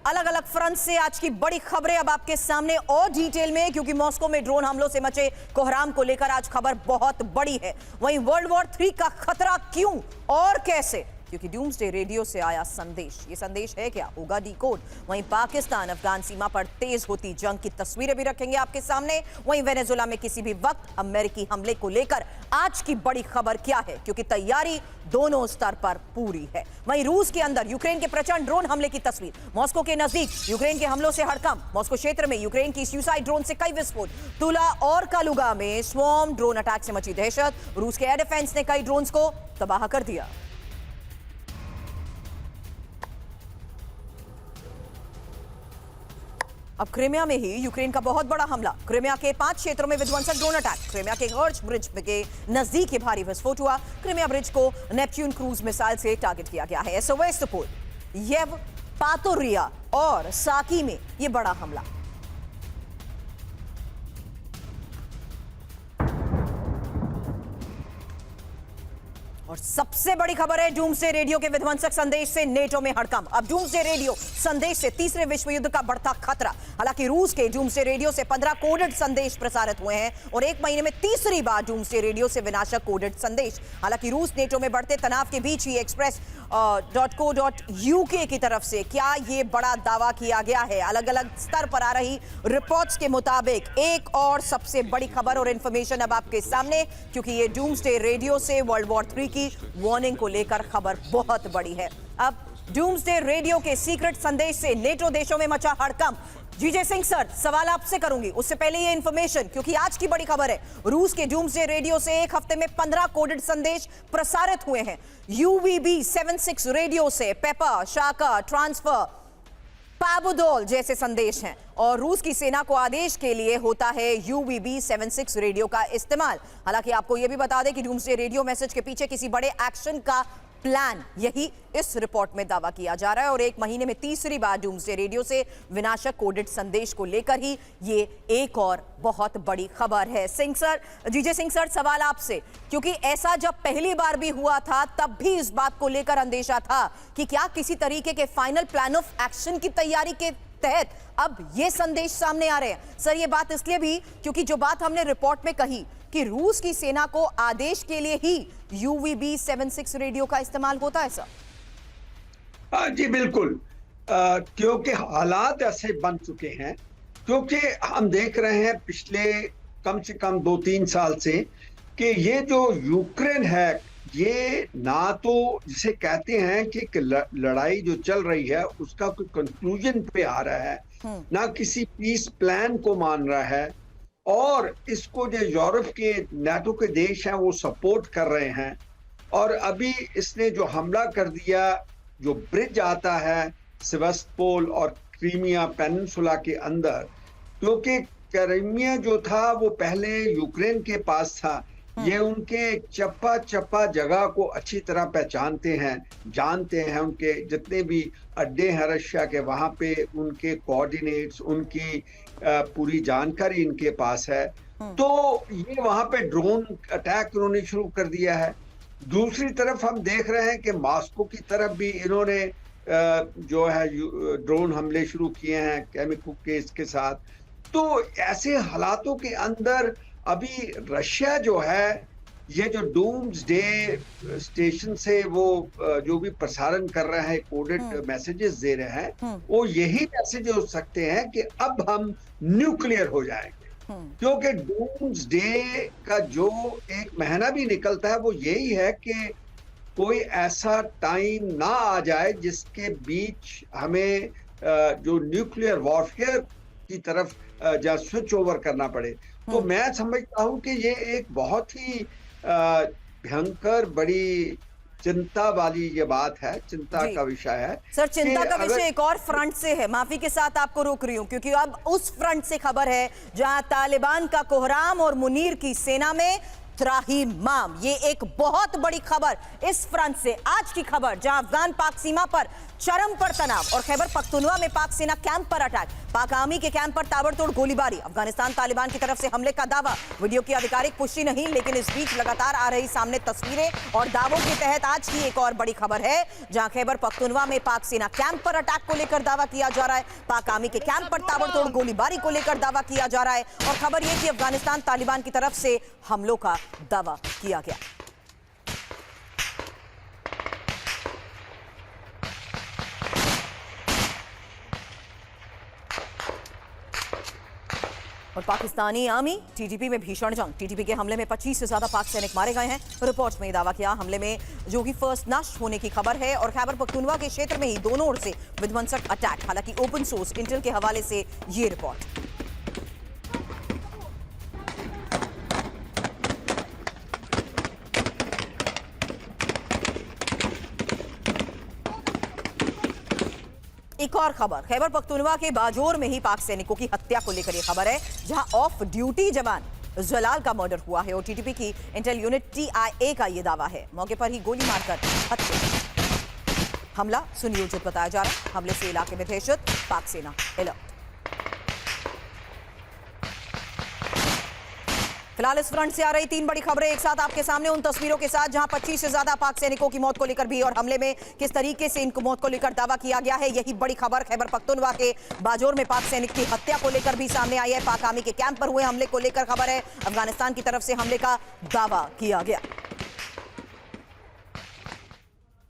अलग अलग फ्रंट से आज की बड़ी खबरें अब आपके सामने और डिटेल में, क्योंकि मॉस्को में ड्रोन हमलों से मचे कोहराम को लेकर आज खबर बहुत बड़ी है। वहीं वर्ल्ड वॉर 3 का खतरा क्यों और कैसे, क्योंकि डूम्सडे रेडियो से आया संदेश। ये संदेश है क्या, होगा डिकोड। वहीं पाकिस्तान अफगान सीमा पर तेज होती जंग की तस्वीरें भी रखेंगे आपके सामने। वहीं वेनेजुएला में किसी भी वक्त अमेरिकी हमले को लेकर आज की बड़ी खबर क्या है, क्योंकि तैयारी दोनों स्तर पर पूरी है। वहीं रूस के अंदर यूक्रेन के प्रचंड ड्रोन हमले की तस्वीर। मॉस्को के नजदीक यूक्रेन के हमलों से हड़कंप। मॉस्को क्षेत्र में यूक्रेन की सुसाइड ड्रोन से कई विस्फोट। तुला और कालुगा में स्वॉर्म ड्रोन अटैक से मची दहशत। रूस के एयर डिफेंस ने कई ड्रोन्स को तबाह कर दिया। अब क्रीमिया में ही यूक्रेन का बहुत बड़ा हमला। क्रीमिया के 5 क्षेत्रों में विध्वंसक ड्रोन अटैक। क्रीमिया के कर्च ब्रिज के नजदीक भारी विस्फोट हुआ। क्रीमिया ब्रिज को नेपच्यून क्रूज मिसाइल से टारगेट किया गया है। सेवास्तोपोल, येवपातोरिया और साकी में यह बड़ा हमला। और सबसे बड़ी खबर है, डूम्सडे रेडियो के विध्वंसक संदेश से नेटो में हड़कंप। अब डूम्सडे रेडियो संदेश से तीसरे विश्व युद्ध का बढ़ता खतरा। हालांकि रूस के डूम्सडे रेडियो से 15 कोडेड संदेश प्रसारित हुए हैं और एक महीने में तीसरी बार डूम्सडे रेडियो से विनाशक कोडेड संदेश। हालांकि रूस नेटो में बढ़ते तनाव के बीच ही express.co.uk की तरफ से क्या ये बड़ा दावा किया गया है। अलग अलग स्तर पर आ रही रिपोर्ट्स के मुताबिक एक और सबसे बड़ी खबर और इंफॉर्मेशन अब आपके सामने, क्योंकि ये डूम्सडे रेडियो से वर्ल्ड वॉर 3 की वार्निंग को लेकर खबर बहुत बड़ी है। अब डूम्सडे रेडियो के सीक्रेट संदेश से नेटो देशों में मचा हड़कंप। जीजे सिंह सर, सवाल आपसे करूंगी, उससे पहले ये इंफॉर्मेशन, क्योंकि आज की बड़ी खबर है, रूस के डूम्सडे रेडियो से एक हफ्ते में 15 कोडेड संदेश प्रसारित हुए हैं। UVB-76 रेडियो से पेपर, शाका, ट्रांसफर, पाबुदोल जैसे संदेश हैं और रूस की सेना को आदेश के लिए होता है UVB-76 रेडियो का इस्तेमाल। हालांकि आपको यह भी बता दें कि डूम्सडे रेडियो मैसेज के पीछे किसी बड़े एक्शन का प्लान, यही इस रिपोर्ट में दावा किया जा रहा है। और एक महीने में तीसरी बार डूम्सडे रेडियो से विनाशक कोडेड संदेश को लेकर ही ये एक और बहुत बड़ी खबर है। सिंह सर, जीजे सिंह सर, सवाल आपसे, क्योंकि ऐसा जब पहली बार भी हुआ था तब भी इस बात को लेकर अंदेशा था कि क्या किसी तरीके के फाइनल प्लान ऑफ एक्शन की तैयारी के तहत अब ये संदेश सामने आ रहे हैं। सर, ये बात इसलिए भी क्योंकि जो बात हमने रिपोर्ट में कही कि रूस की सेना को आदेश के लिए ही UVB-76 रेडियो का इस्तेमाल होता है सर। जी बिल्कुल, क्योंकि हालात ऐसे बन चुके हैं, क्योंकि हम देख रहे हैं पिछले कम से कम 2-3 साल से कि ये जो यूक्रेन है, ये ना तो जिसे कहते हैं कि लड़ाई जो चल रही है उसका कोई कंक्लूजन पे आ रहा है, ना किसी पीस प्लान को मान रहा है, और इसको जो यूरोप के नाटो के देश हैं वो सपोर्ट कर रहे हैं। और अभी इसने जो हमला कर दिया, जो ब्रिज आता है सेवास्तोपोल और क्रीमिया पेनिनसुला के अंदर, क्योंकि क्रीमिया जो था वो पहले यूक्रेन के पास था, ये उनके चप्पा चप्पा जगह को अच्छी तरह पहचानते हैं, जानते हैं। उनके जितने भी अड्डे हैं रशिया के, वहाँ पे उनके कोऑर्डिनेट्स, उनकी पूरी जानकारी इनके पास है। तो ये वहाँ पे ड्रोन अटैक उन्होंने शुरू कर दिया है। दूसरी तरफ हम देख रहे हैं कि मॉस्को की तरफ भी इन्होंने जो है ड्रोन हमले शुरू किए हैं केमिकल केस के साथ। तो ऐसे हालातों के अंदर अभी रशिया जो है, ये जो डूम्सडे स्टेशन से वो जो भी प्रसारण कर रहे हैं, कोडेड मैसेजेस दे रहे हैं, वो यही मैसेज हो सकते हैं कि अब हम न्यूक्लियर हो जाएंगे। क्योंकि डूम्सडे का जो एक महीना भी निकलता है वो यही है कि कोई ऐसा टाइम ना आ जाए जिसके बीच हमें जो न्यूक्लियर वॉरफेयर की तरफ जा स्विच ओवर करना पड़े। तो मैं समझता हूं कि ये एक बहुत ही भयंकर बड़ी चिंता वाली ये बात है, चिंता का विषय है। सर, चिंता का विषय एक और फ्रंट से है, माफी के साथ आपको रोक रही हूं, क्योंकि अब उस फ्रंट से खबर है जहां तालिबान का कोहराम और मुनीर की सेना में त्राहिमाम। ये एक बहुत बड़ी खबर इस फ्रंट से, आज की खबर जहां अफगान पाक सीमा पर चरम पर तनाव और खैबर पख्तूनवा में पाक सेना कैंप पर अटैक, पाक आर्मी के कैंप पर ताबड़तोड़ गोलीबारी, अफगानिस्तान तालिबान की तरफ से हमले का दावा। वीडियो की आधिकारिक पुष्टि नहीं, लेकिन इस बीच लगातार आ रही सामने तस्वीरें और दावों के तहत आज की एक और बड़ी खबर है जहां खैबर पख्तूनवा में पाक सेना कैंप पर अटैक को लेकर दावा किया जा रहा है, पाक आर्मी के कैंप पर ताबड़तोड़ गोलीबारी को लेकर दावा किया जा रहा है और खबर यह कि अफगानिस्तान तालिबान की तरफ से हमलों का दावा किया गया। और पाकिस्तानी आर्मी टीटीपी में भीषण जंग, टीटीपी के हमले में 25 से ज्यादा पाक सैनिक मारे गए हैं। रिपोर्ट्स में दावा किया हमले में जो कि फर्स्ट नष्ट होने की खबर है और खैबर पख्तूनवा के क्षेत्र में ही दोनों ओर से विध्वंसक अटैक, हालांकि ओपन सोर्स इंटेल के हवाले से ये रिपोर्ट। एक और खबर, खैबर पख्तूनवा के बाजोर में ही पाक सैनिकों की हत्या को लेकर यह खबर है जहां ऑफ ड्यूटी जवान जलाल का मर्डर हुआ है और टीटीपी की इंटेल यूनिट टीआईए का यह दावा है मौके पर ही गोली मारकर हत्या। हमला सुनियोजित बताया जा रहा है, हमले से इलाके में दहशत, पाक सेना अलर्ट। फिलहाल इस फ्रंट से आ रही 3 बड़ी खबरें एक साथ आपके सामने, उन तस्वीरों के साथ जहां 25 से ज्यादा पाक सैनिकों की मौत को लेकर भी और हमले में किस तरीके से इनको मौत को लेकर दावा किया गया है, यही बड़ी खबर खैबर पख्तूनवा के बाजोर में पाक सैनिक की हत्या को लेकर भी सामने आई है। पाक आर्मी के कैंप पर हुए हमले को लेकर खबर है, अफगानिस्तान की तरफ से हमले का दावा किया गया।